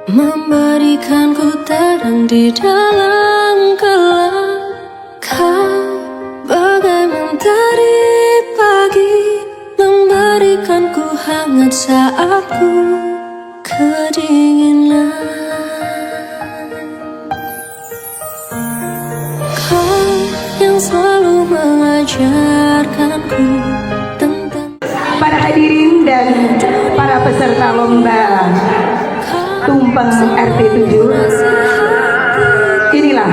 memberikanku terang di dalam gelap. Kau bagai mentari pagi, memberikanku hangat saat ku kedinginan. Kau yang selalu mengajarkanku tentang para hadirin dan para peserta lomba tumpeng RT 7. Inilah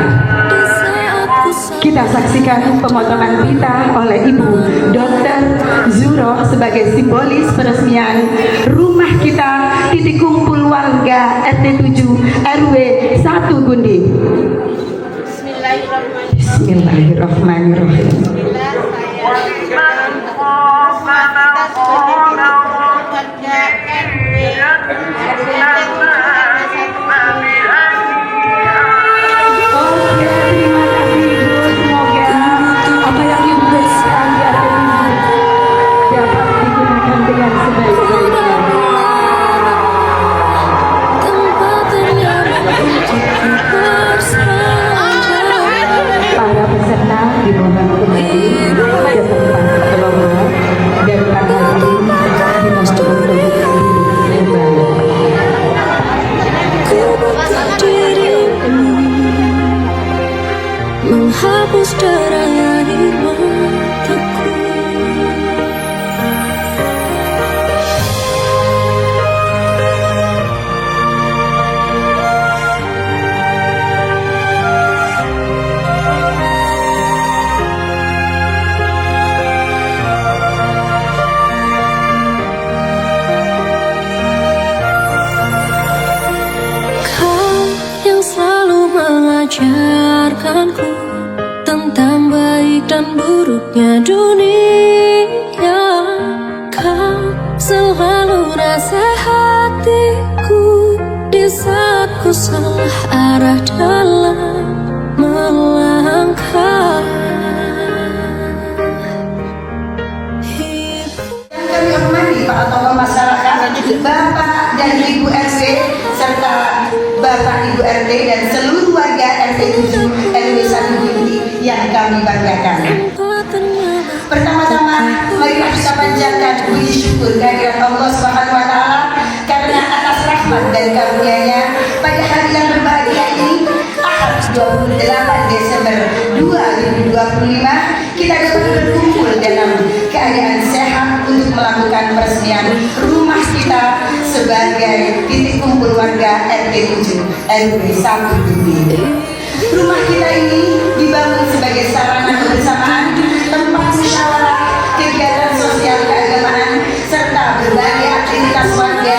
kita saksikan pemotongan pita oleh Ibu Dr. Zuro sebagai simbolis peresmian rumah kita titik kumpul warga RT 7 RW 1 Gundi. Bismillahirrahmanirrahim. menghapus derai air mataku. Kau yang selalu mengajarkanku tentang baik dan buruknya dunia. Kau selalu nasihatiku di saat ku salah arah dalam melangkah. Kami hormati para tokoh masyarakat, Bapak dan Ibu RW serta Bapak Ibu RT dan seluruh warga RT 7 RW 1 Gundi yang kami banggakan. Pertama-tama marilah kita panjatkan puji syukur kehadirat Allah Subhanahu wa taala karena atas rahmat dan karunia-Nya pada hari yang berbahagia ini, Ahad 28 Desember 2025, kita dapat berkumpul dalam keadaan sehat untuk melakukan peresmian rumah kita sebagai titik kumpul warga RT 7 RW 1 Gundi. Rumah kita ini dibangun sebagai sarana kebersamaan, tempat musyawarah, kegiatan sosial keagamaan, serta berbagai aktivitas warga.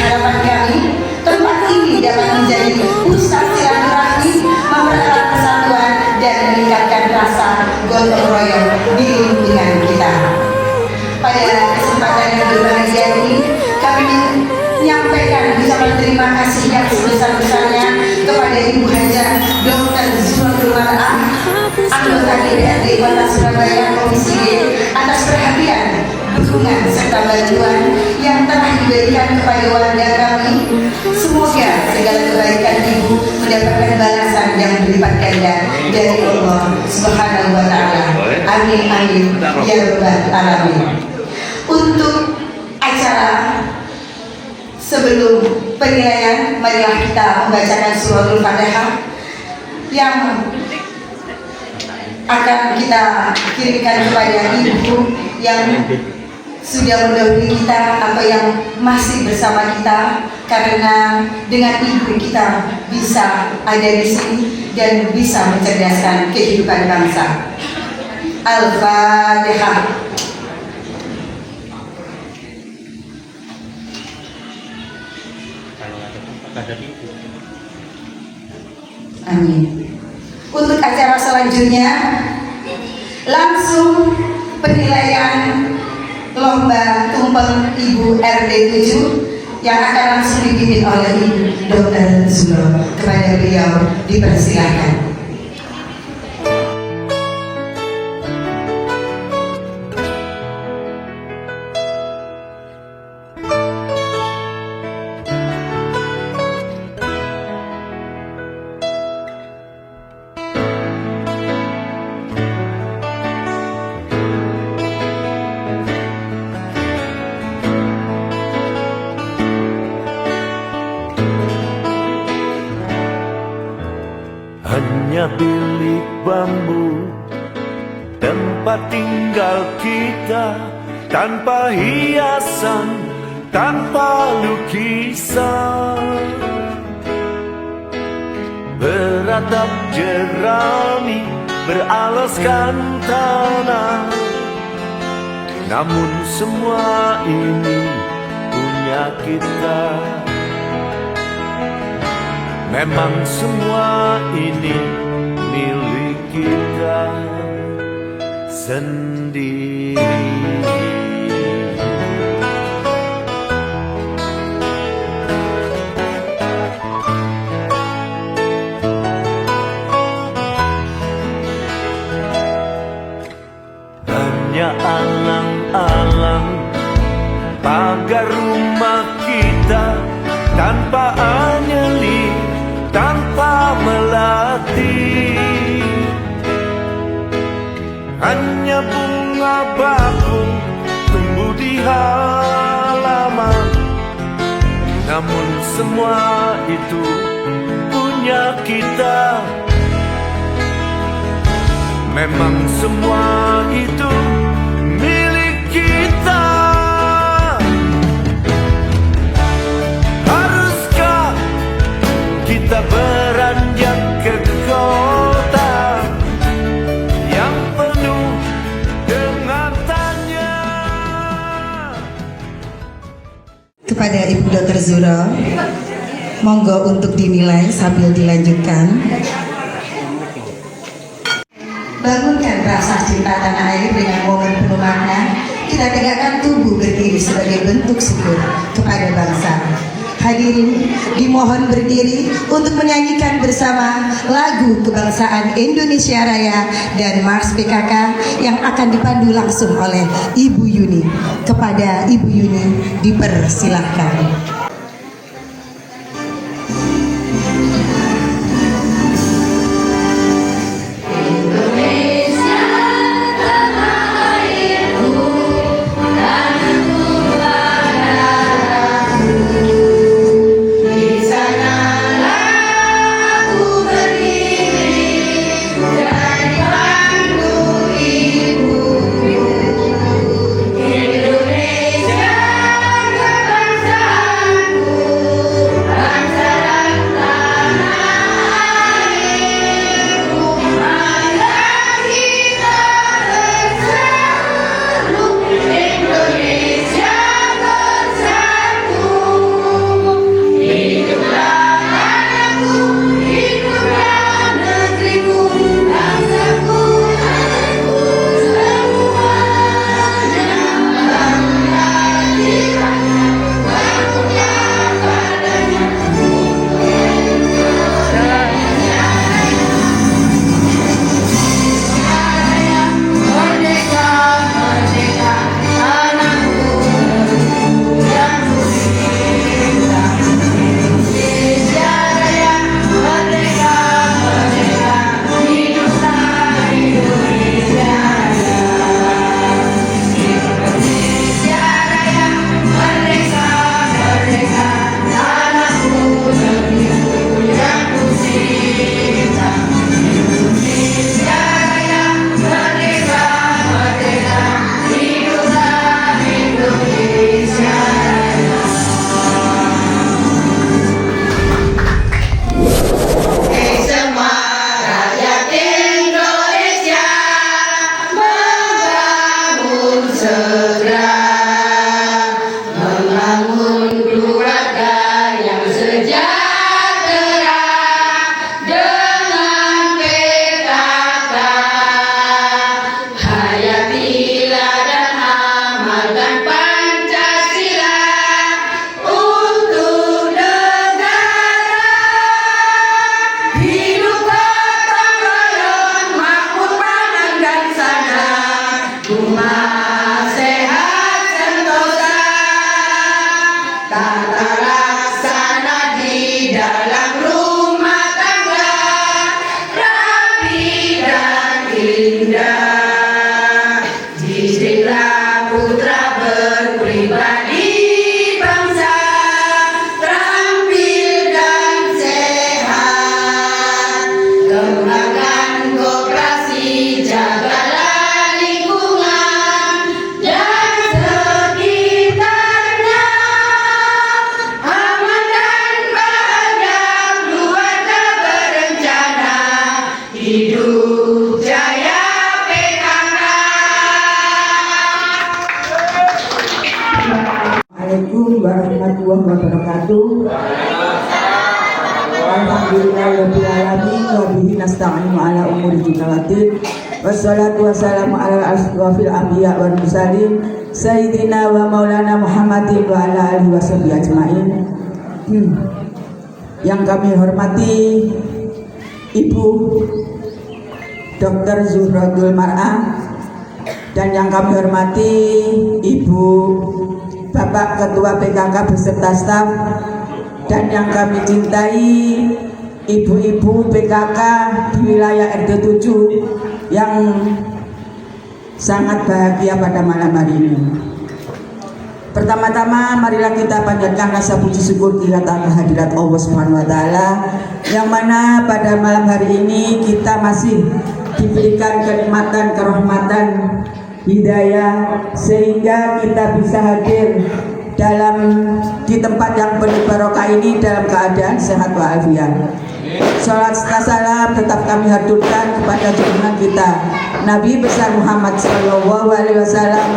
Harapan kami, tempat ini dapat menjadi pusat silaturahmi, mempererat persatuan, dan meningkatkan rasa gotong royong di lingkungan kita. Pada kesempatan yang berbahagia ini, kami menyampaikan ucapan terima kasih yang sebesar-besarnya kepada Ibu Haja Dr. Zuro Mar'ah, anggota DPRD Kota Surabaya Komisi D, atas perhatian, dukungan serta bantuan yang telah diberikan kepada warga kami. Semoga segala kebaikan Ibu mendapatkan balasan yang berlipat ganda dari Allah Subhanahu wa taala. Amin amin ya rabbal alamin. Untuk acara sebelum penilaian, marilah kita membacakan suratul Fatihah yang akan kita kirimkan kepada Ibu yang sudah mendahului kita atau yang masih bersama kita, karena dengan Ibu kita bisa ada di sini dan bisa mencerdaskan kehidupan bangsa. Al-Fatihah. Amin. Untuk acara selanjutnya, langsung penilaian lomba tumpeng Ibu RT 7 yang akan langsung dipimpin oleh Ibu Dr. Zuro. Kepada beliau dipersilakan. Hanya bilik bambu, tempat tinggal kita, tanpa hiasan, tanpa lukisan. Beratap jerami, beralaskan tanah, namun semua ini punya kita. Memang semua ini milik kita sendiri. Hanya alang-alang pagar rumah kita, tanpa anyeli, tanpa melati. Hanya bunga bakung tumbuh di halaman, namun semua itu punya kita. Memang semua itu milik kita. Haruskah kita beranjak ke kota yang penuh dengan tanya? Kepada Ibu Dr. Zuro, monggo untuk dinilai sambil dilanjutkan. Bangunkan rasa cinta tanah air dengan momen penuh makna. Kita tegakkan tubuh berdiri sebagai bentuk syukur kepada bangsa. Hadirin dimohon berdiri untuk menyanyikan bersama lagu kebangsaan Indonesia Raya dan Mars PKK yang akan dipandu langsung oleh Ibu Yuni. Kepada Ibu Yuni dipersilahkan. Putra berpribadi bangsa, terampil warahmatullahi wabarakatuh. Alhamdulillahirabbil alamin wa bihi nasta'inu ala umuri dunyalatin. Wassalatu wassalamu ala asyrafil anbiya wal mursalin sayyidina wa maulana Muhammadin wa ala alihi washabihi ajmain. Yang kami hormati Ibu Dr. Zuhratul Mar'ah, dan yang kami hormati Ibu Bapak Ketua PKK beserta staf, dan yang kami cintai ibu-ibu PKK di wilayah RT 7 yang sangat bahagia pada malam hari ini. Pertama-tama marilah kita panjatkan rasa puji syukur kita atas kehadirat Allah Subhanahu wa taala, yang mana pada malam hari ini kita masih diberikan kenikmatan, kerahmatan, hidayah, sehingga kita bisa hadir di tempat yang penuh barokah ini dalam keadaan sehat walafiat. Salat serta salam tetap kami haturkan kepada junjungan kita Nabi besar Muhammad SAW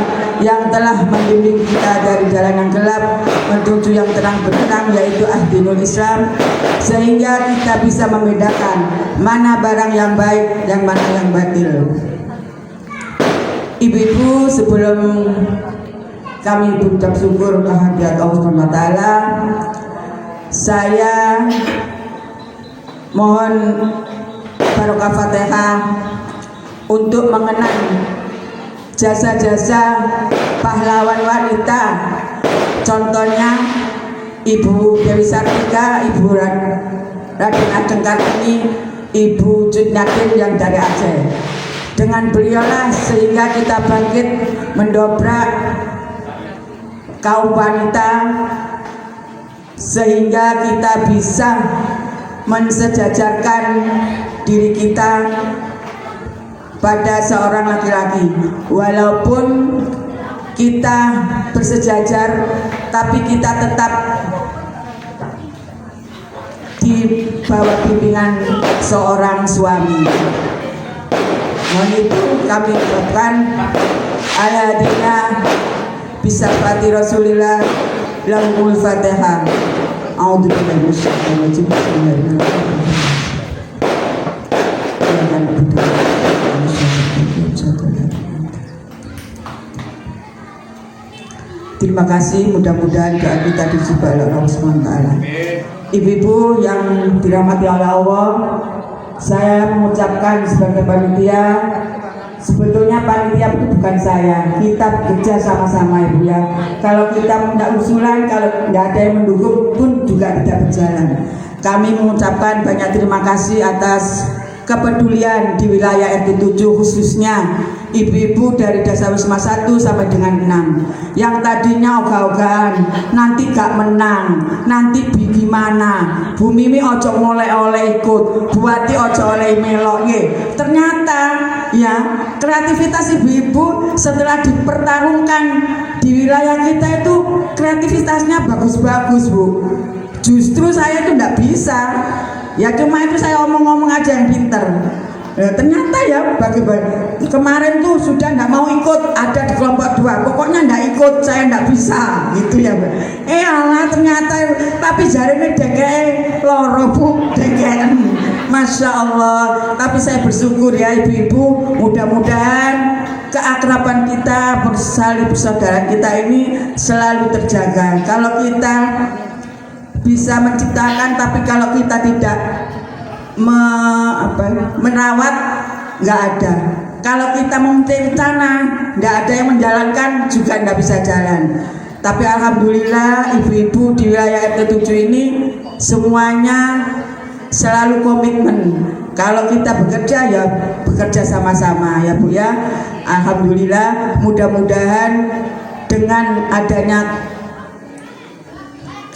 yang telah membimbing kita dari jalan yang gelap menuju yang terang benderang, yaitu Ahdinul Islam, sehingga kita bisa membedakan mana barang yang baik dan mana yang batil. Ibu-ibu, sebelum kami berucap syukur kehadirat Allah SWT, saya mohon barokah Fatihah untuk mengenang jasa-jasa pahlawan wanita. Contohnya Ibu Dewi Sartika, Ibu Raden Ajeng Kartini, Ibu Cutnyatin yang dari Aceh. Dengan beliaulah sehingga kita bangkit mendobrak kaum wanita, sehingga kita bisa mensejajarkan diri kita pada seorang laki-laki. Walaupun kita bersejajar, tapi kita tetap di bawah bimbingan seorang suami. Mohon itu kami ucapkan al-hadina bisafati Rasulillah lahumul Fatihah. A'udzubillahi minasyaitonir rajim. Terima kasih, mudah-mudahan doa kita dijabah oleh Allah SWT. Ibu-ibu yang dirahmati oleh Allah, saya mengucapkan sebagai panitia, sebetulnya panitia itu bukan saya, kita bekerja sama-sama Ibu ya. Kalau kita minta usulan, kalau tidak ada yang mendukung pun juga tidak berjalan. Kami mengucapkan banyak terima kasih atas kepedulian di wilayah RT 7, khususnya ibu-ibu dari Dasawisma 1 sampai dengan 6 yang tadinya ogah-ogahan nanti gak menang, nanti gimana, Bu Mimi ojo oleh ikut, Buati ojo oleh melok. Ternyata ya kreativitas ibu-ibu setelah dipertarungkan di wilayah kita itu kreativitasnya bagus-bagus Bu. Justru saya itu nggak bisa, ya cuma itu saya omong-omong aja yang pinter. Ternyata ya bagi-bagi kemarin tuh sudah nggak mau ikut, ada di kelompok 2, pokoknya nggak ikut, saya nggak bisa gitu ya. Allah ternyata, tapi jari ini DKE loro Bu, DKE, Masya Allah. Tapi saya bersyukur ya ibu-ibu, mudah-mudahan keakraban kita, persaudaraan kita ini selalu terjaga. Kalau kita bisa menciptakan, tapi kalau kita tidak merawat, nggak ada. Kalau kita mempunyai rencana, nggak ada yang menjalankan, juga nggak bisa jalan. Tapi alhamdulillah ibu-ibu di wilayah RT 7 ini semuanya selalu komitmen. Kalau kita bekerja ya bekerja sama-sama ya Bu ya. Alhamdulillah, mudah-mudahan dengan adanya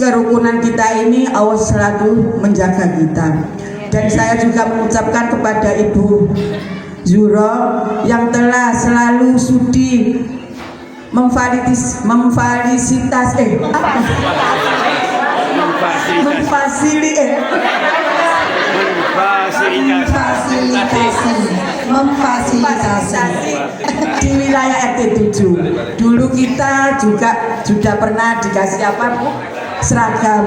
kerukunan kita ini Allah selalu menjaga kita. Dan saya juga mengucapkan kepada Ibu Zuro yang telah selalu sudi memfasilitasi di wilayah RT 7. Dulu kita juga sudah pernah dikasih apa Bu? seragam.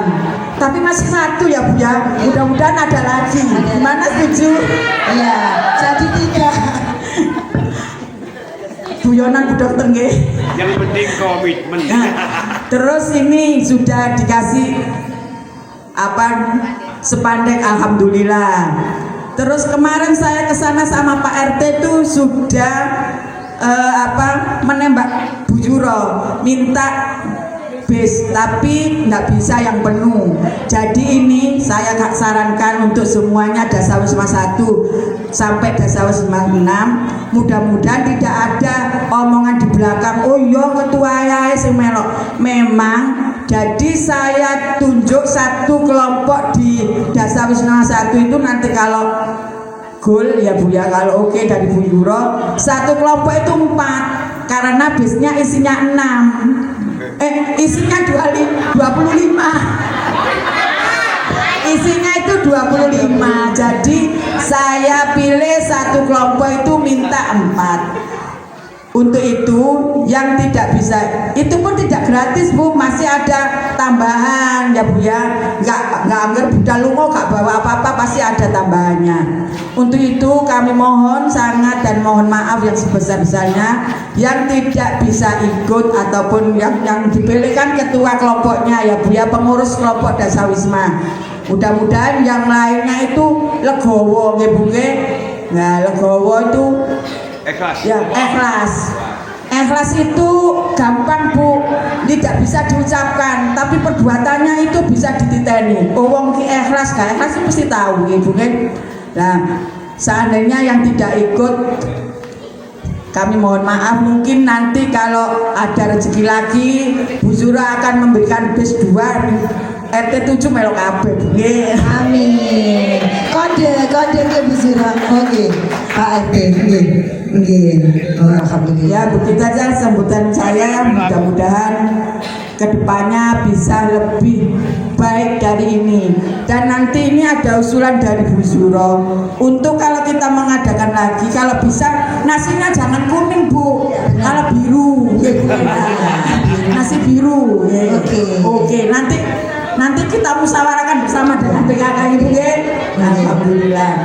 Tapi masih satu ya Bu ya. Mudah-mudahan ada lagi. Gimana, setuju? Iya, jadi 3. Guyonan Bu Dokter nggih. Yang penting komitmen. Nah, terus ini sudah dikasih spandek, alhamdulillah. Terus kemarin saya ke sana sama Pak RT tuh sudah menembak Bu Juro, minta bis, tapi nggak bisa yang penuh. Jadi ini saya sarankan untuk semuanya Dasawisma 1 sampai Dasawisma 6. Mudah-mudahan tidak ada omongan di belakang, oh iya ketua ya sing melok. Memang jadi saya tunjuk satu kelompok di Dasawisma 1 itu nanti kalau goal ya Bu ya, kalau oke dari Bu Juro, satu kelompok itu 4 karena bisnya isinya 6. Isinya 25. Isinya itu 25. Jadi saya pilih satu kelompok itu minta 4. Untuk itu yang tidak bisa, itu pun tidak gratis Bu, masih ada tambahan ya Bu ya. Nggak anggar budal lungo nggak bawa apa-apa, pasti ada tambahannya. Untuk itu kami mohon sangat dan mohon maaf yang sebesar-besarnya yang tidak bisa ikut ataupun yang dipilih kan ketua kelompoknya ya Bu ya, pengurus kelompok Dasawisma. Mudah-mudahan yang lainnya itu legowo nggih Bu nggih. Nah, legowo itu Ikhlas. ya ikhlas. Ikhlas itu gampang Bu, tidak bisa diucapkan, tapi perbuatannya itu bisa dititeni. Oh wong ki ikhlas gak ikhlas itu mesti tahu Ibu kan. Nah, seandainya yang tidak ikut, kami mohon maaf, mungkin nanti kalau ada rezeki lagi Bu Juro akan memberikan bis 2 RT 7 melok kabeh nggih. Amin. Kode ke Bu Juro. Oke, Pak RT nggih. Alhamdulillah. Ya begitu aja sambutan saya, mudah-mudahan kedepannya bisa lebih baik dari ini. Dan nanti ini ada usulan dari Bu Juro untuk kalau kita mengadakan lagi, kalau bisa nasinya jangan kuning Bu, kalau biru nasi biru ya. Oke, nanti kita musyawarahkan bersama dengan PKK ini ya. Alhamdulillah.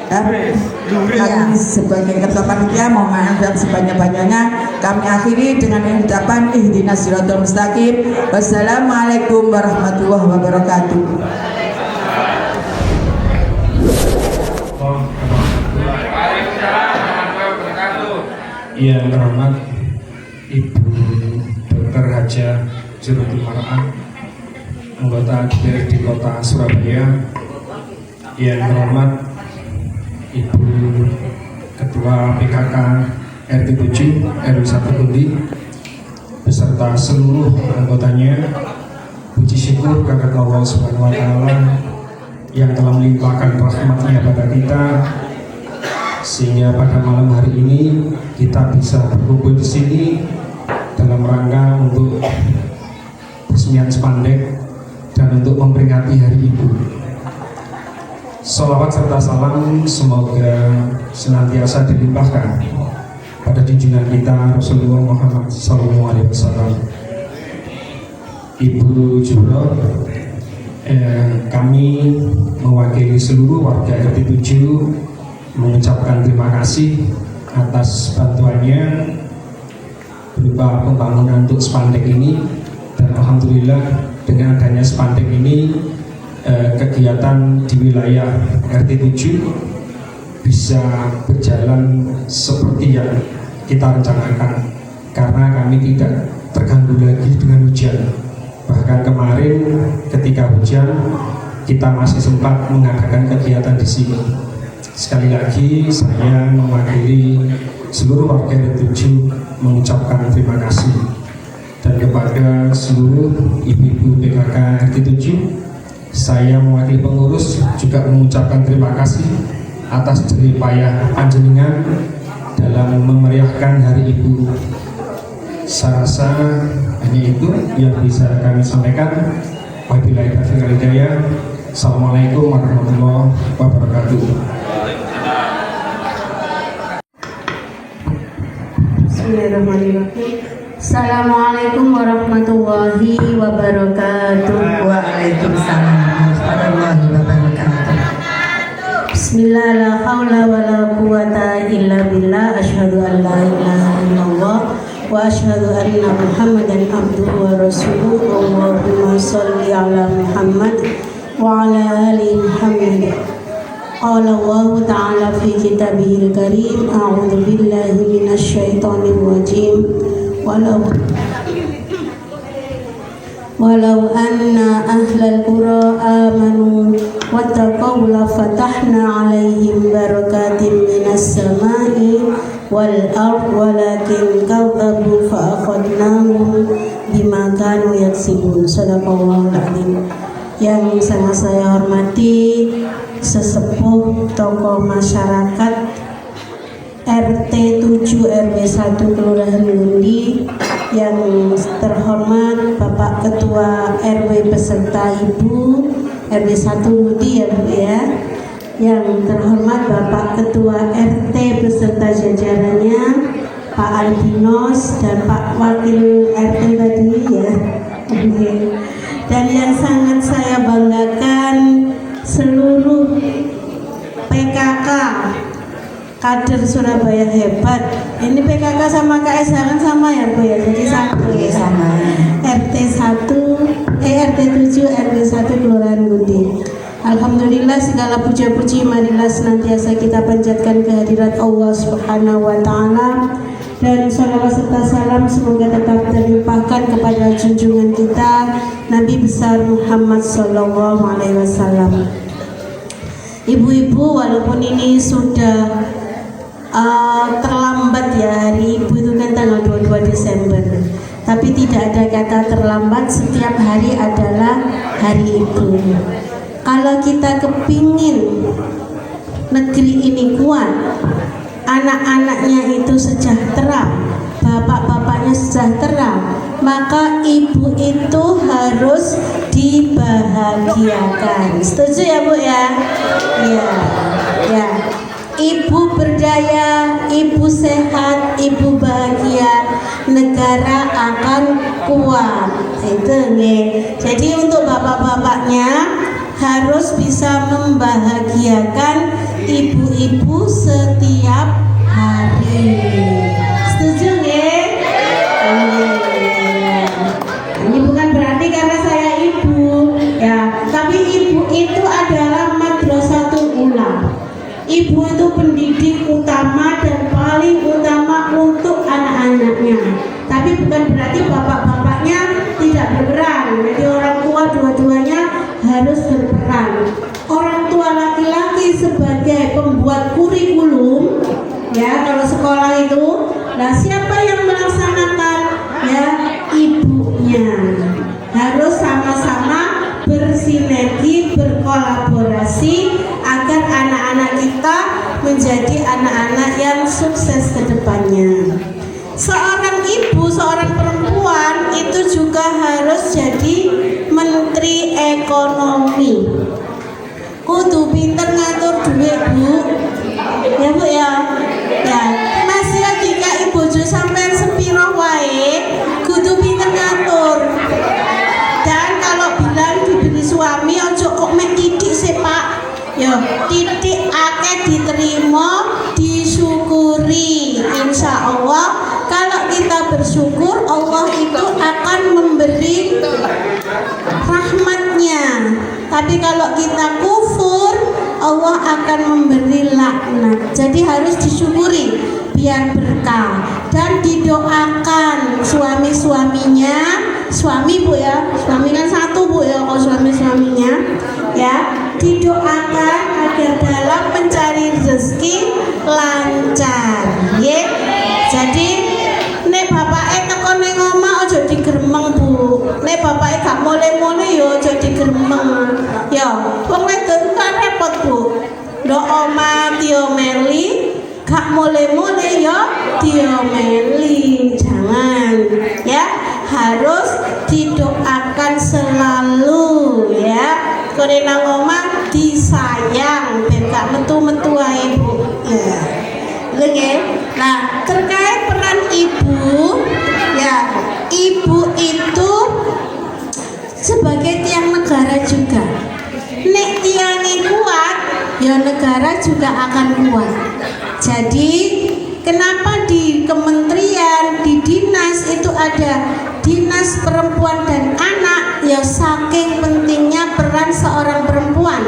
Kami sebagai ketua panitia mohon maaf dan sebanyak-banyaknya kami akhiri dengan ucapan ihdinas siratal mustaqim. Wassalamualaikum warahmatullahi wabarakatuh. Yang terhormat Ibu Dr. Haja Juruti Mar'ah, anggota DPRD Kota Surabaya. Yang terhormat Ibu Ketua PKK RT 7 RW 1 Kundi beserta seluruh anggotanya. Puji syukur kepada Allah Subhanahu wa Ta'ala yang telah melimpahkan rahmat-Nya pada kita, sehingga pada malam hari ini kita bisa berkumpul di sini dalam rangka untuk peresmian spandek dan untuk memperingati Hari Ibu. Salawat serta salam semoga senantiasa dilimpahkan pada junjungan kita Rasulullah Muhammad SAW. Ibu Juro, kami mewakili seluruh warga RT 7 mengucapkan terima kasih atas bantuannya berupa pembangunan untuk spandek ini, dan alhamdulillah dengan adanya spandek ini kegiatan di wilayah RT 7 bisa berjalan seperti yang kita rencanakan, karena kami tidak terganggu lagi dengan hujan. Bahkan kemarin ketika hujan kita masih sempat mengadakan kegiatan di sini. Sekali lagi saya mewakili seluruh warga RT 7 mengucapkan terima kasih, dan kepada seluruh ibu-ibu PKK RT 7 saya mewakili pengurus juga mengucapkan terima kasih atas jerih payah panjenengan dalam memeriahkan Hari Ibu. Saya rasa hanya itu yang bisa kami sampaikan. Wabillahi taufiq wal hidayah. Assalamualaikum warahmatullahi wabarakatuh. Bismillahirrahmanirrahim. Assalamualaikum warahmatullahi wabarakatuh. Waalaikumsalam warahmatullahi wabarakatuh. Bismillah, la haula wa la quwata illa billah. Asyhadu an la ilaha illallah wa asyhadu anna Muhammadan abduhu wa rasuluh. Allahumma sholli ala Muhammad wa ala ali Muhammad. Qala Allah ta'ala fi kitabihil karim, a'udzu billahi minasy syaithanir rajim. Walau anna ahlal qura amanu wattaqaw la fatahna 'alaihim barakatim minas sama'i wal ard walakin kadzabu fa akhadnahum bima kanu yaksibun. Shadaqallahul adzim. Yang sangat saya hormati sesepuh tokoh masyarakat RT 7 RW 1 Kelurahan Gundi, yang terhormat Bapak Ketua RW beserta Ibu RW 1 Gundi ya Bu ya, yang terhormat Bapak Ketua RT beserta jajarannya, Pak Albinos dan Pak Wakil RT tadi ya. Dan yang sangat saya banggakan seluruh PKK kader Surabaya hebat. Ini PKK sama KSH kan sama ya Bu ya, jadi satu ya. Sama. RT 7 RW 1 Kelurahan Gundi. Alhamdulillah, segala puja-puji marilah senantiasa kita panjatkan kehadirat Allah Subhanahu wa taala, dan salawat serta salam semoga tetap terlimpahkan kepada junjungan kita Nabi besar Muhammad sallallahu alaihi wasallam. Ibu-ibu, walaupun ini sudah terlambat ya, hari ibu itu kan tanggal 22 Desember, tapi tidak ada kata terlambat, setiap hari adalah hari ibu. Kalau kita kepingin negeri ini kuat, anak-anaknya itu sejahtera, bapak-bapaknya sejahtera, maka ibu itu harus dibahagiakan. Setuju ya Bu ya? Iya, ya. Ibu berdaya, ibu sehat, ibu bahagia, negara akan kuat. Itu nih. Jadi untuk bapak-bapaknya harus bisa membahagiakan ibu-ibu setiap hari. Setuju nggih? Ini bukan berarti karena saya ibu ya, tapi ibu itu adalah madrasatul ula. Ibu itu pendidik utama dan paling utama untuk anak-anaknya. Tapi bukan berarti bapak-bapaknya tidak berperan. Jadi orang tua dua-duanya harus berperan. Orang tua laki-laki sebagai pembuat kurikulum, ya kalau sekolah itu, nah siapa yang melaksanakan? Ya ibunya. Harus sama-sama bersinergi, berkolaborasi agar anak-anak kita menjadi anak-anak yang sukses ke depannya. Seorang ibu, seorang perempuan itu juga harus jadi menteri ekonomi. Kudu pinter ngatur duit Bu. Ya Bu ya. Ya, masih jika ibu sampai sepiro wae, kudu pinter ngatur. Dan kalau bilang diberi suami ojo kok mek titik sih Pak. Ya, titik akeh diterima, disyukuri. Insya Allah kalau kita bersyukur, Allah itu akan memberi rahmatnya. Tapi kalau kita kufur, Allah akan memberi laknat. Jadi harus disyukuri biar berkah, dan didoakan suami-suaminya. Suami Bu ya, suami kan satu Bu ya, kalau suami-suaminya ya, didoakan agar dalam mencari rezeki lancar ya. Jadi nek bapake teko ning omah aja digremeng Bu. Nek bapake gak mule-mule yo aja digremeng. Ya, wong wedok kan repot Bu. Ndok omah diomeli, gak mule-mule yo diomeli. Jangan ya, harus didoakan selalu ya. Kone nang omah disayang ben gak metu-metu ae Bu. Ya. Nah, terkait peran ibu ya, sebagai tiang negara juga. Nek tiangnya kuat, ya negara juga akan kuat. Jadi kenapa di kementerian, di dinas itu ada dinas perempuan dan anak? Ya saking pentingnya peran seorang perempuan.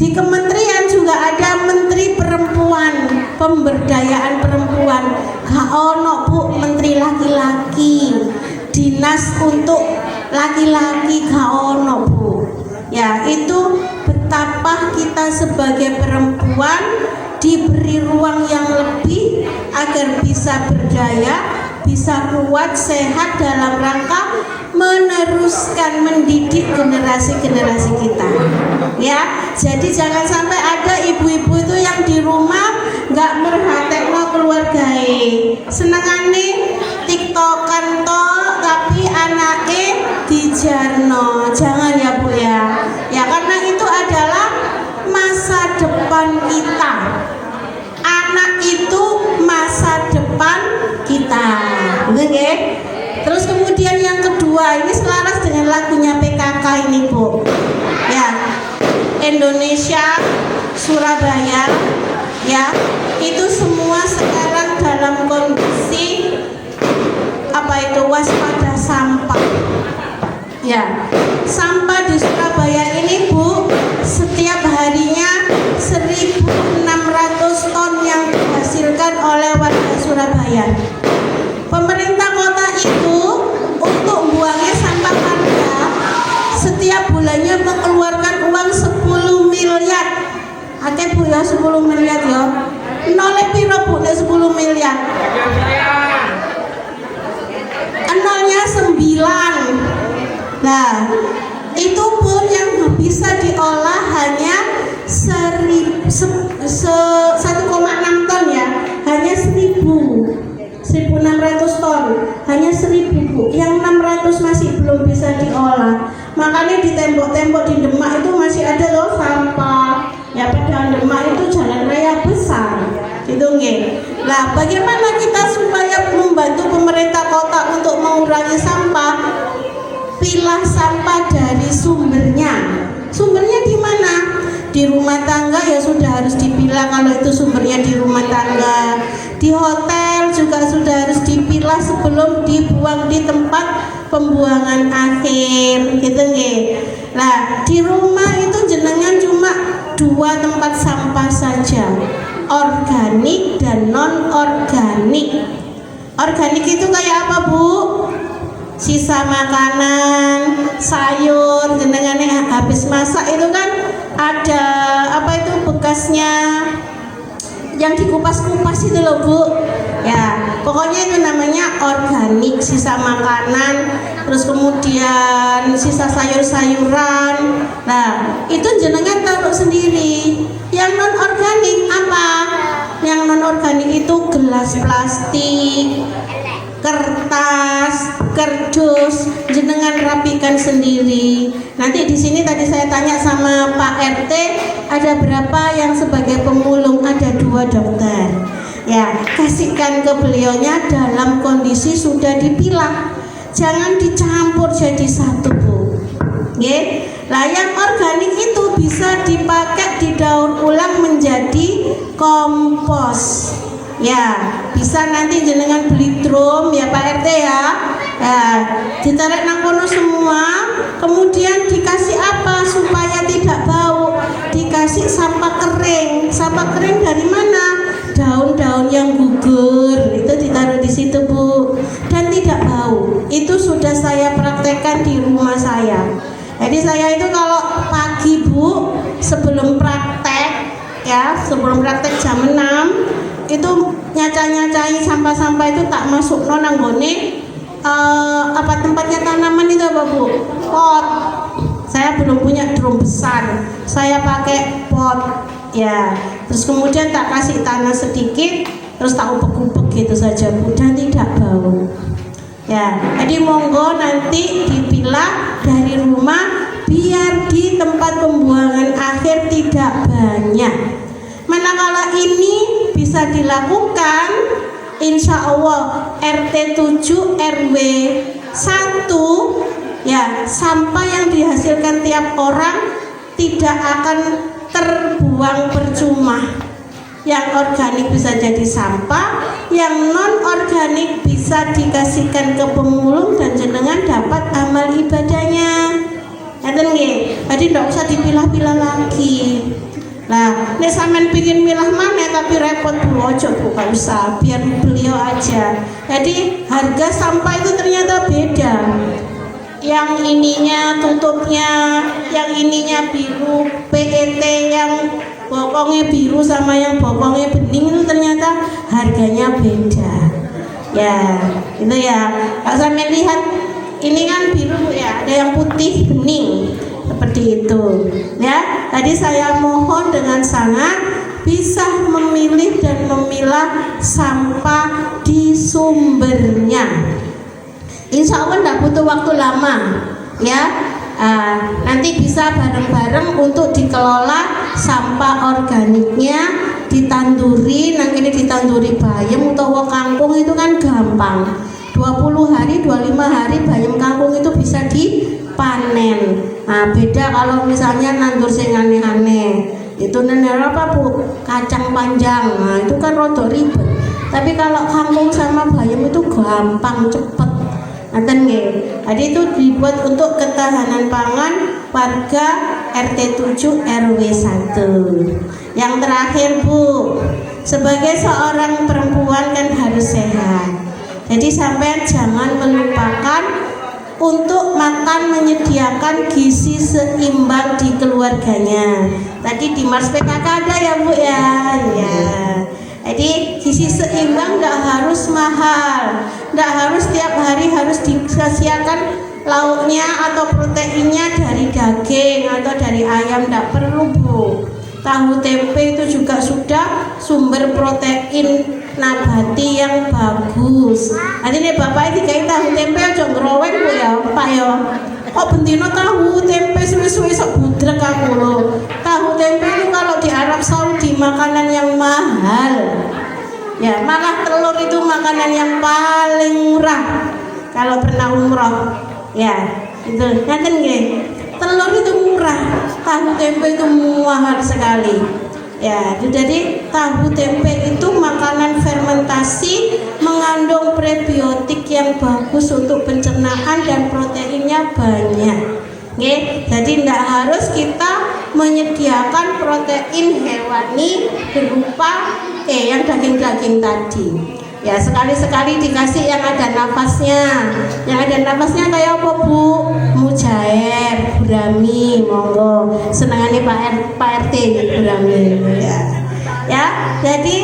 Di kementerian juga ada menteri perempuan, pemberdayaan perempuan. Gak ono Bu menteri laki-laki, dinas untuk laki-laki gak ono Bu. Ya itu betapa kita sebagai perempuan diberi ruang yang lebih agar bisa berdaya, bisa kuat, sehat dalam rangka meneruskan mendidik generasi-generasi kita. Ya, jadi jangan sampai ada ibu-ibu itu yang di rumah nggak merhatekno keluargae, senengane tiktokan to tapi anake dijarno. Jangan ya Bu ya. Ya karena itu adalah masa depan kita. Anak itu masa depan kita. Betul nggih? Terus kemudian yang kedua, ini selaras dengan lagunya PKK ini Bu. Ya, Indonesia, Surabaya, ya itu semua sekarang dalam kondisi apa itu waspada sampah. Ya, sampah di Surabaya ini Bu, setiap harinya 1.600 ton yang dihasilkan oleh warga Surabaya. Pemerintah kota itu untuk buangnya sampah warga setiap bulannya mengeluarkan uang 10 miliar. Akeh Bu ya 10 miliar ya. Nolnya piro Bu nek 10 miliar? Nolnya 9. Nah, itu pun yang bisa diolah hanya 1,6 ton ya, hanya 1.600 ton, hanya 1.000 Bu. Yang 600 masih belum bisa diolah. Makanya di tembok-tembok di Demak itu masih ada loh sampah. Ya padahal Demak itu jalan raya besar. Gitu nggih. Nah, bagaimana kita supaya membantu pemerintah kota untuk mengurangi sampah? Pilah sampah dari sumbernya. Sumbernya di mana? Di rumah tangga ya sudah harus dipilah kalau itu sumbernya di rumah tangga. Di hotel juga sudah harus dipilah sebelum dibuang di tempat pembuangan akhir, gitu nggih. Nah, di rumah itu jenengan cuma 2 tempat sampah saja, organik dan non organik. Organik itu kayak apa Bu? Sisa makanan, sayur, jenengan habis masak itu kan ada apa itu bekasnya yang dikupas-kupas itu loh Bu. Ya, pokoknya itu namanya organik, sisa makanan, terus kemudian sisa sayur-sayuran. Nah, itu jenengan taruh sendiri. Yang non organik apa? Yang non organik itu gelas plastik, kertas, kardus, jenengan rapikan sendiri. Nanti di sini tadi saya tanya sama Pak RT, ada berapa yang sebagai pemulung? Ada 2 dokter. Ya, kasihkan ke beliaunya dalam kondisi sudah dipilah. Jangan dicampur jadi satu Bu. Nggih. Lah yang organik itu bisa dipakai didaur ulang menjadi kompos. Ya, bisa nanti jenengan beli drum ya Pak RT ya. Nah, ditarik nang kono semua, kemudian dikasih apa supaya tidak bau? Dikasih sampah kering. Sampah kering dari mana? Daun-daun yang gugur itu ditaruh di situ Bu, dan tidak bau. Itu sudah saya praktekkan di rumah saya. Jadi saya itu kalau pagi Bu, sebelum praktek ya, sebelum praktek jam 6 itu nyacai sampah-sampah itu tak masuk nang gone apa tempatnya tanaman itu apa Bu? Pot. Saya belum punya drum besar, saya pakai pot ya. Terus kemudian tak kasih tanah sedikit, terus tak ubek-ubek gitu saja Bu, dan tidak bau. Ya, jadi monggo nanti dipilah dari rumah biar di tempat pembuangan akhir tidak banyak. Manakala ini bisa dilakukan, insya Allah RT 7 RW 1 ya sampah yang dihasilkan tiap orang tidak akan terbuang percuma. Yang organik bisa jadi sampah, yang non organik bisa dikasihkan ke pemulung dan jenengan dapat amal ibadahnya. Ngaten nggih. Jadi ndak usah dipilah-pilah lagi. Nah, nek sampean pengin milah maneh tapi repot Bu, ojo Bu, gak usah, biar beliau aja. Jadi harga sampah itu ternyata beda. Yang ininya tutupnya, yang ininya biru, PET yang bokongnya biru sama yang bokongnya bening itu ternyata harganya beda. Ya, itu ya. Kalau sampean lihat ini kan biru Bu ya, ada yang putih bening. Seperti itu ya. Tadi saya mohon dengan sangat bisa memilih dan memilah sampah di sumbernya. Insya Allah tidak butuh waktu lama ya. Nanti bisa bareng-bareng untuk dikelola sampah organiknya, ditanduri, nanti ini ditanduri bayam atau kangkung itu kan gampang. 20 hari, 25 hari bayam kangkung itu bisa dipanen. Nah, beda kalau misalnya nandur sing aneh-aneh. Itu nenek apa Bu? Kacang panjang. Nah, itu kan rada ribet. Tapi kalau kangkung sama bayam itu gampang, cepet. Ngaten nggih. Jadi itu dibuat untuk ketahanan pangan warga RT 7 RW 1. Yang terakhir Bu, sebagai seorang perempuan kan harus sehat. Jadi sampai jangan melupakan untuk makan, menyediakan gizi seimbang di keluarganya. Tadi di Mars PKK ada ya Bu ya. Ya. Jadi gizi seimbang tidak harus mahal, tidak harus tiap hari harus disediakan lauknya atau proteinnya dari daging atau dari ayam, tidak perlu Bu. Tahu tempe itu juga sudah sumber protein nabati yang bagus. Nanti nih bapak dikai tahu tempe aja ngerowek Bu ya Pak ya. Kok bentino tahu tempe suwe-suwe sok budrek aku loh. Tahu tempe itu kalau di Arab Saudi makanan yang mahal. Ya malah telur itu makanan yang paling murah kalau pernah umroh. Ya itu ngaten nggih. Telur itu murah, tahu tempe itu mahal sekali. Ya, jadi tahu tempe itu makanan fermentasi, mengandung prebiotik yang bagus untuk pencernaan dan proteinnya banyak. Oke, jadi tidak harus kita menyediakan protein hewani berupa yang daging-daging tadi. Ya sekali-sekali dikasih yang ada nafasnya. Yang ada nafasnya kayak apa Bu? Mujair, gurami, monggo. Senangane Pak RT gurami ya. Jadi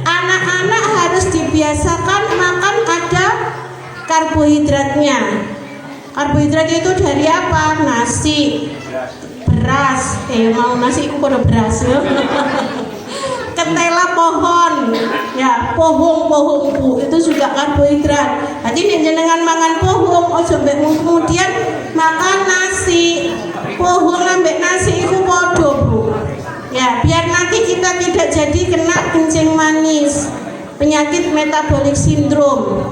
anak-anak harus dibiasakan makan ada karbohidratnya. Karbohidrat itu dari apa? Nasi, beras. Mau nasi itu pada beras ya. Ketela pohon, ya pohon Bu, itu juga karbohidrat. Jadi jenengan makan pohon, ojo kemudian makan nasi. Pohon ambek nasi itu podo Bu. Ya, biar nanti kita tidak jadi kena kencing manis, penyakit metabolik sindrom.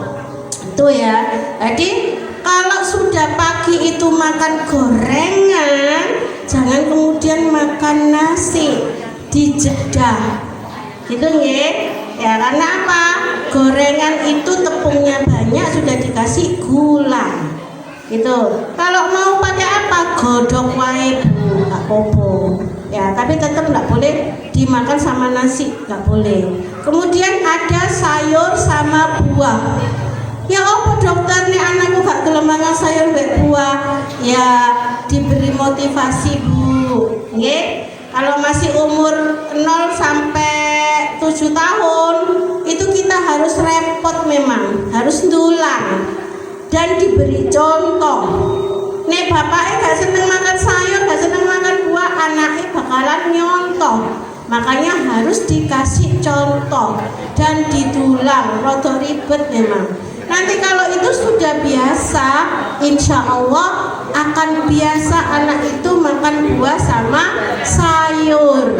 Itu ya. Jadi kalau sudah pagi itu makan gorengan, jangan kemudian makan nasi, dijeda. Gitu ya, karena apa? Gorengan itu tepungnya banyak, sudah dikasih gula. Gitu. Kalau mau pakai apa? Godok wae Bu, gak apa-apa. Ya, tapi tetap nggak boleh dimakan sama nasi, nggak boleh. Kemudian ada sayur sama buah. Ya apa dokter nih anakku gak gelem mangan sayur mbek buah? Ya diberi motivasi Bu. Nggih. Kalau masih umur 0 sampai 7 tahun itu kita harus repot, memang harus ndulang dan diberi contoh. Nek bapaknya gak seneng makan sayur, gak seneng makan buah, anaknya bakalan nyontoh. Makanya harus dikasih contoh dan didulang. Rada ribet memang. Nanti kalau itu sudah biasa, insya Allah akan biasa anak itu makan buah sama sayur.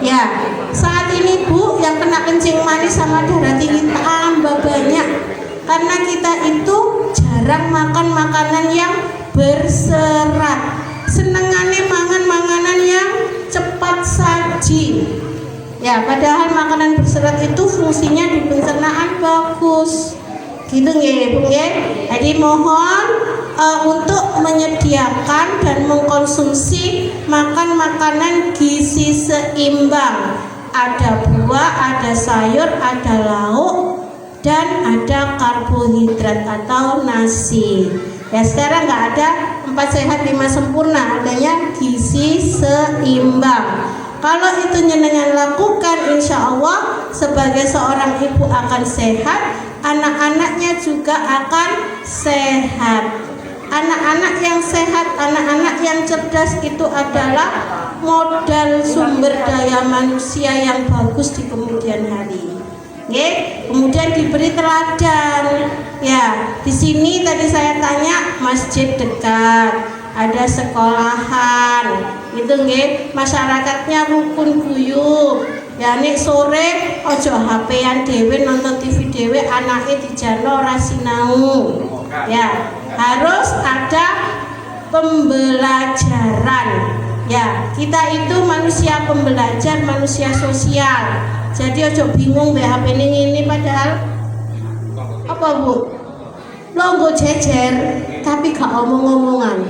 Ya, saat ini Bu yang kena kencing manis sama darah tinggi tambah banyak karena kita itu jarang makan makanan yang berserat. Senengane mangan makanan yang cepat saji. Ya, padahal makanan berserat itu fungsinya di pencernaan bagus. Gitu nggih, Bu nggih. Jadi mohon untuk menyediakan dan mengkonsumsi makan makanan gizi seimbang. Ada buah, ada sayur, ada lauk, dan ada karbohidrat atau nasi. Ya, sekarang nggak ada 4 sehat 5 sempurna, adanya gizi seimbang. Kalau itu jenengan lakukan, insya Allah sebagai seorang ibu akan sehat, anak-anaknya juga akan sehat. Anak-anak yang sehat, anak-anak yang cerdas itu adalah modal sumber daya manusia yang bagus di kemudian hari. Kemudian diberi teladan. Ya, di sini tadi saya tanya masjid dekat, ada sekolahan, gitu nggih. Masyarakatnya rukun guyub. Ya nek sore ojo HP-an dhewe nonton TV dhewe, anake dijano ora sinau. Ya, harus ada pembelajaran. Ya, kita itu manusia pembelajar, manusia sosial. Jadi ojo bingung be HP ini padahal apa Bu? Longgo jejer tapi gak omong-omongan,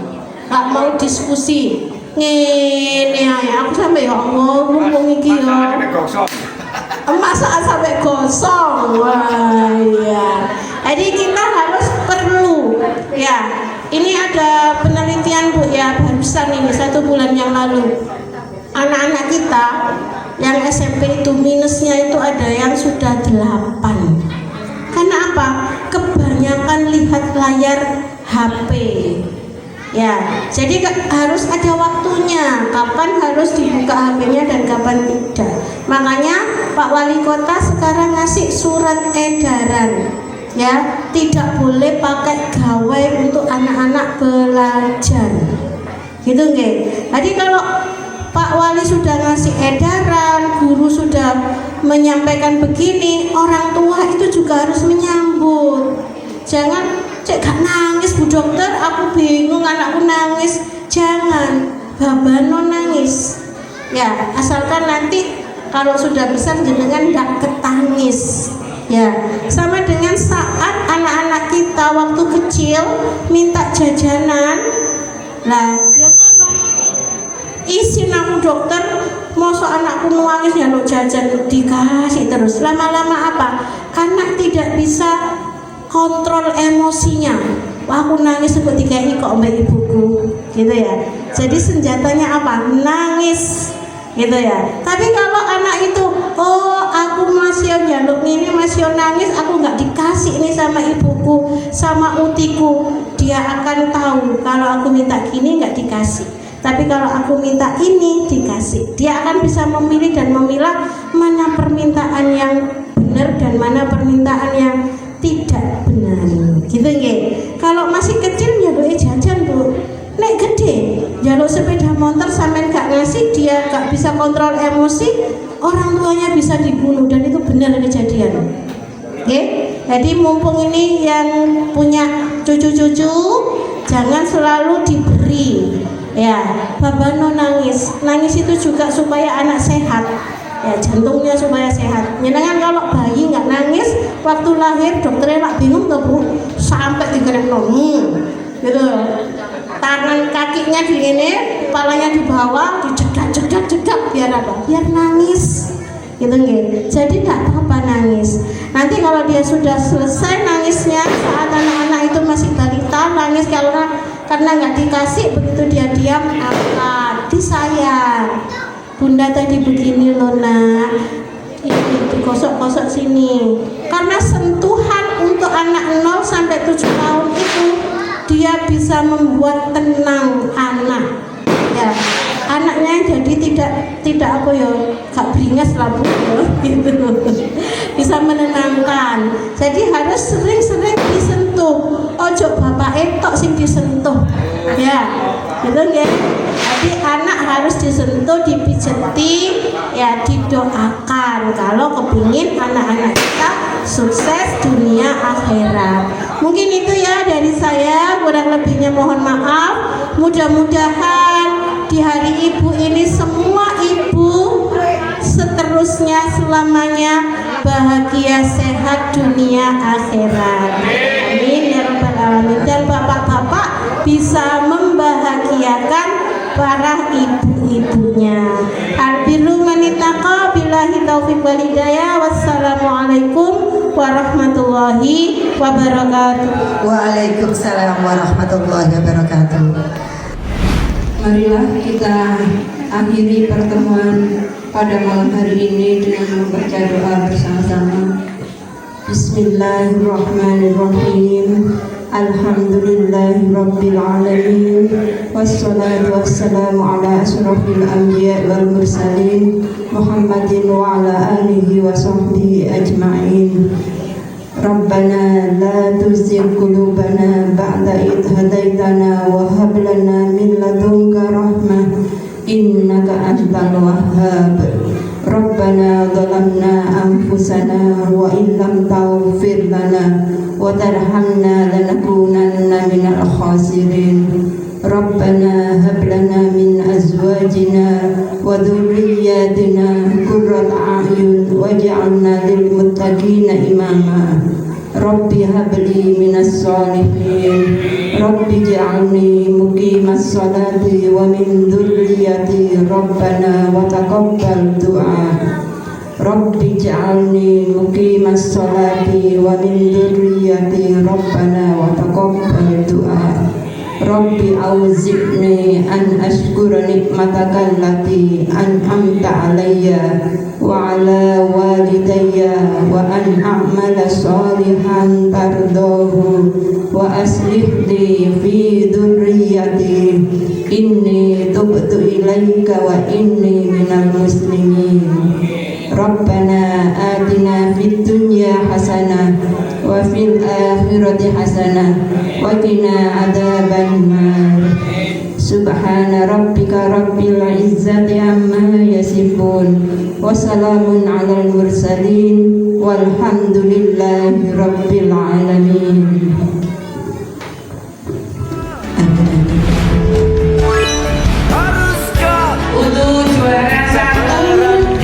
gak mau diskusi. Ngene ae aku sampe ya Allah mumpung iki ya. Masa sampai gosong. Wah, iya. Jadi kita harus perlu ya. Ini ada penelitian Bu ya, barusan ini 1 bulan yang lalu. Anak-anak kita yang SMP itu minusnya itu ada yang sudah 8. Karena apa? Kebanyakan lihat layar HP. Ya, jadi harus ada waktunya, kapan harus dibuka HP-nya dan kapan tidak. Makanya Pak Wali Kota sekarang ngasih surat edaran, ya, tidak boleh pakai gawai untuk anak-anak belajar. Gitu nggih. Jadi kalau Pak Wali sudah ngasih edaran, guru sudah menyampaikan begini, orang tua itu juga harus menyambut. Jangan cek gak nangis Bu Dokter, aku bingung anakku nangis. Jangan, babano nangis. Ya, asalkan nanti kalau sudah besar jenengan gak ketangis. Ya, sama dengan saat anak-anak kita waktu kecil minta jajanan. Lah, izin aku Dokter, mosok anakku nangis ya lo jajan dikasih terus. Lama-lama apa? Anak tidak bisa kontrol emosinya. Wah, aku nangis kok dikai kok mbak ibuku, gitu ya. Jadi senjatanya apa? Nangis, gitu ya. Tapi kalau anak itu, oh aku masih jaluk ini, masih nangis, aku nggak dikasih ini sama ibuku, sama utiku, dia akan tahu kalau aku minta gini nggak dikasih. Tapi kalau aku minta ini dikasih. Dia akan bisa memilih dan memilah mana permintaan yang benar dan mana permintaan yang tidak benar, gitu nggih. Kalau masih kecil njaluk jajan Bu, nek gede njaluk sepeda motor sampean gak ngasih, dia gak bisa kontrol emosi, orang tuanya bisa dibunuh, dan itu benar kejadian. Oke, jadi mumpung ini yang punya cucu-cucu, jangan selalu diberi. Ya, babano nangis itu juga supaya anak sehat. Ya, jantungnya supaya sehat. Nyenengan kalau bayi nggak nangis waktu lahir, dokternya nggak bingung tuh Bu, sampai digerak gitu. Tangan kakinya di ini, kepalanya di bawah, dijedak biar apa? Biar nangis, gitu nggih. Jadi nggak apa-apa nangis. Nanti kalau dia sudah selesai nangisnya, saat anak-anak itu masih balita nangis karena nggak dikasih, begitu dia diam, apa? Disayang. Bunda tadi begini loh nak, ini digosok-gosok sini. Karena sentuhan untuk anak 0 sampai 7 tahun itu dia bisa membuat tenang anak. Ya, anaknya jadi tidak apa ya, gak beringas lah Bu, gitu. Bisa menenangkan. Jadi harus sering-sering disentuh. Ojo bapak etok sing disentuh. Ya, gitu ya. Jadi anak harus disentuh, dipijeti, ya didoakan. depan kalau kepingin anak-anak kita sukses dunia akhirat. Mungkin itu ya dari saya, kurang lebihnya mohon maaf. Mudah-mudahan di hari ibu ini semua ibu seterusnya selamanya bahagia, sehat dunia akhirat. Amin ya rabbal alamin. Dan bapak-bapak bisa membahagiakan para ibu-ibunya. Albirru manitaqa billahi taufiq wal hidayah. Wassalamualaikum warahmatullahi wabarakatuh. Waalaikumsalam warahmatullahi wabarakatuh. Marilah kita akhiri pertemuan pada malam hari ini dengan membaca doa bersama-sama. Bismillahirrahmanirrahim. Alhamdulillahi rabbil alamin. Wassalatu wassalamu ala asyrafil anbiya wal mursalin Muhammadin wa ala alihi wa sahbihi ajma'in. Rabbana la tuzigh qulubana ba'da idh hadaitana wa hab lana min ladunka rahmah innaka antal wahhab. Rabbana zalamna anfusana wa in lam taghfir lana wa tarhamna lanakunanna minal khasirin. Rabbana hab lana min azwajina wa dhurriyyatina qurrata a'yun waj'alna lil muttaqina imama. Rabbi habli minas solihin. Rabbi ij'alni muqimas salati wa min dhurriyyati. Rabbana wa taqabbal du'a. Rabbi ij'alni muqimas salati wa min dhurriyyati. Rabbana wa taqabbal du'a. Rabbi auzi'ni an ashkura nikmataka allati an'amta alayya wa ala walidayya wa an a'mala salihan tardahu wa aslih li fi dhurriyyati inni tubtu ilaika wa inni minal muslimin. Rabbana atina fid dunya hasanah wa fil akhirati hasanah wa qina adzabannar. Subhana rabbika rabbil izzati amma yasifun wa salamun alal mursalin walhamdulillahi rabbil alamin. Untuk juara satu nomor 6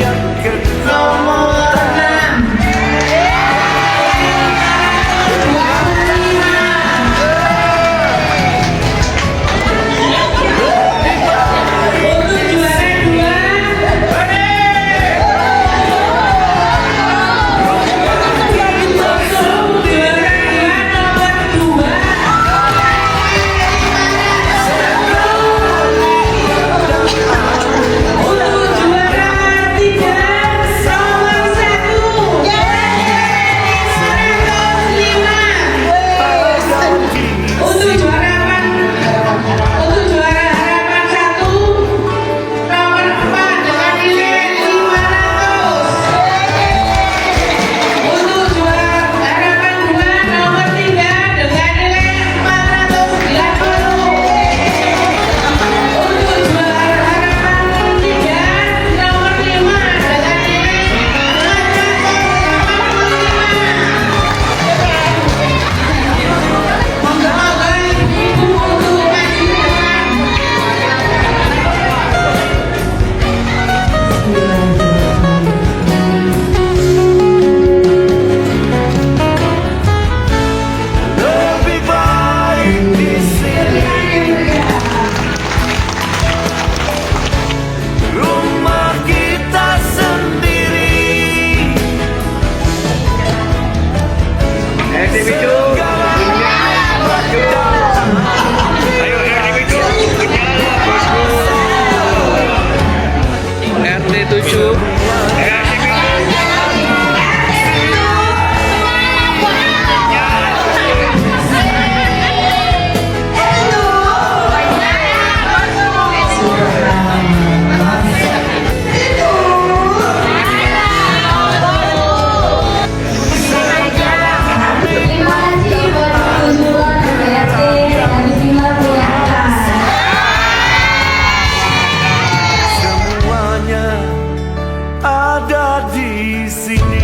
sini.